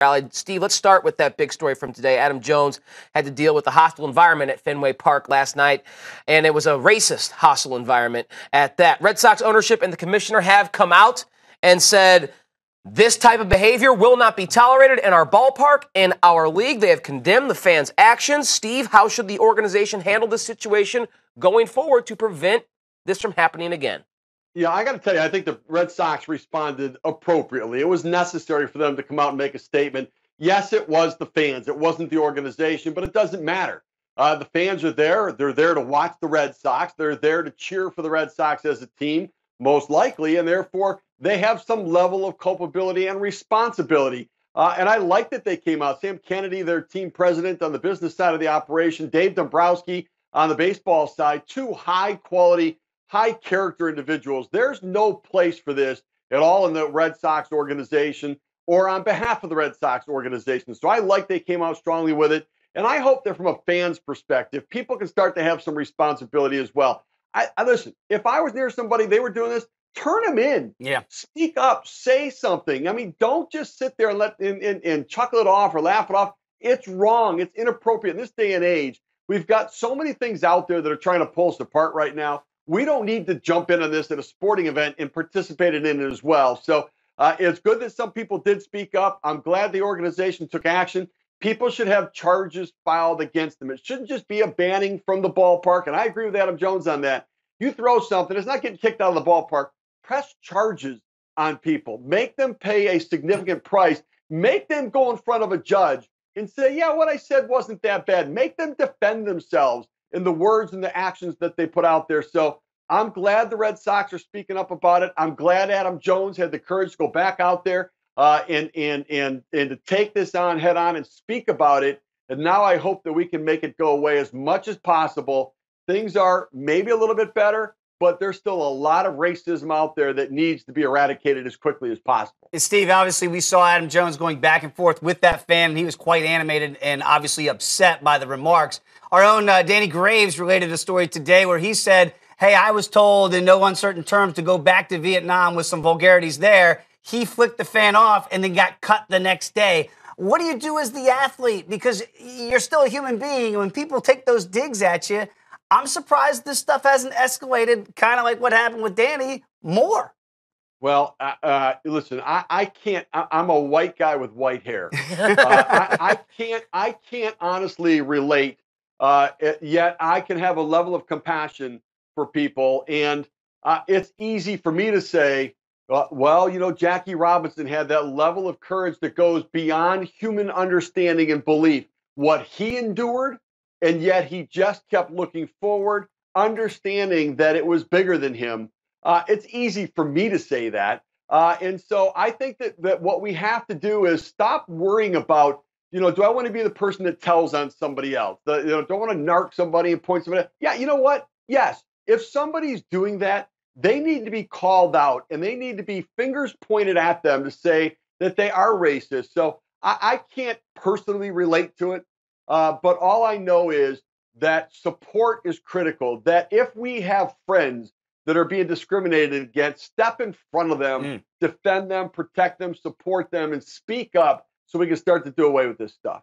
rallied. Steve, let's start with that big story from today. Adam Jones had to deal with a hostile environment at Fenway Park last night, and it was a racist hostile environment at that. Red Sox ownership and the commissioner have come out and said this type of behavior will not be tolerated in our ballpark, in our league. They have condemned the fans' actions. Steve, how should the organization handle this situation going forward to prevent this from happening again? Yeah, I got to tell you, I think the Red Sox responded appropriately. It was necessary for them to come out and make a statement. Yes, it was the fans. It wasn't the organization, but it doesn't matter. The fans are there. They're there to watch the Red Sox. They're there to cheer for the Red Sox as a team, most likely, and therefore they have some level of culpability and responsibility. And I like that they came out. Sam Kennedy, their team president on the business side of the operation, Dave Dombrowski on the baseball side, two high-quality, high-character individuals. There's no place for this at all in the Red Sox organization or on behalf of the Red Sox organization. So I like they came out strongly with it. And I hope that from a fan's perspective, people can start to have some responsibility as well. I listen, if I was near somebody, they were doing this, turn them in. Yeah. Speak up, say something. I mean, don't just sit there and and chuckle it off or laugh it off. It's wrong. It's inappropriate in this day and age. We've got so many things out there that are trying to pull us apart right now. We don't need to jump in on this at a sporting event and participate in it as well. So it's good that some people did speak up. I'm glad the organization took action. People should have charges filed against them. It shouldn't just be a banning from the ballpark. And I agree with Adam Jones on that. You throw something, it's not getting kicked out of the ballpark. Press charges on people. Make them pay a significant price. Make them go in front of a judge and say, yeah, what I said wasn't that bad. Make them defend themselves in the words and the actions that they put out there. So I'm glad the Red Sox are speaking up about it. I'm glad Adam Jones had the courage to go back out there and to take this on head on and speak about it. And now I hope that we can make it go away as much as possible. Things are maybe a little bit better, but there's still a lot of racism out there that needs to be eradicated as quickly as possible. And Steve, obviously we saw Adam Jones going back and forth with that fan, and he was quite animated and obviously upset by the remarks. Our own Danny Graves related a story today where he said, hey, I was told in no uncertain terms to go back to Vietnam with some vulgarities there. He flicked the fan off and then got cut the next day. What do you do as the athlete? Because you're still a human being. When people take those digs at you, I'm surprised this stuff hasn't escalated, kind of like what happened with Danny, more. Well, listen, I can't. I'm a white guy with white hair. I can't honestly relate. Yet I can have a level of compassion for people, and it's easy for me to say, well, you know, Jackie Robinson had that level of courage that goes beyond human understanding and belief. What he endured, and yet he just kept looking forward, understanding that it was bigger than him. It's easy for me to say that. And so I think that what we have to do is stop worrying about, you know, do I want to be the person that tells on somebody else? Do I want to narc somebody and point somebody out? Yeah, you know what? Yes. If somebody's doing that, they need to be called out and they need to be fingers pointed at them to say that they are racist. So I can't personally relate to it. But all I know is that support is critical, that if we have friends that are being discriminated against, step in front of them, defend them, protect them, support them, and speak up so we can start to do away with this stuff.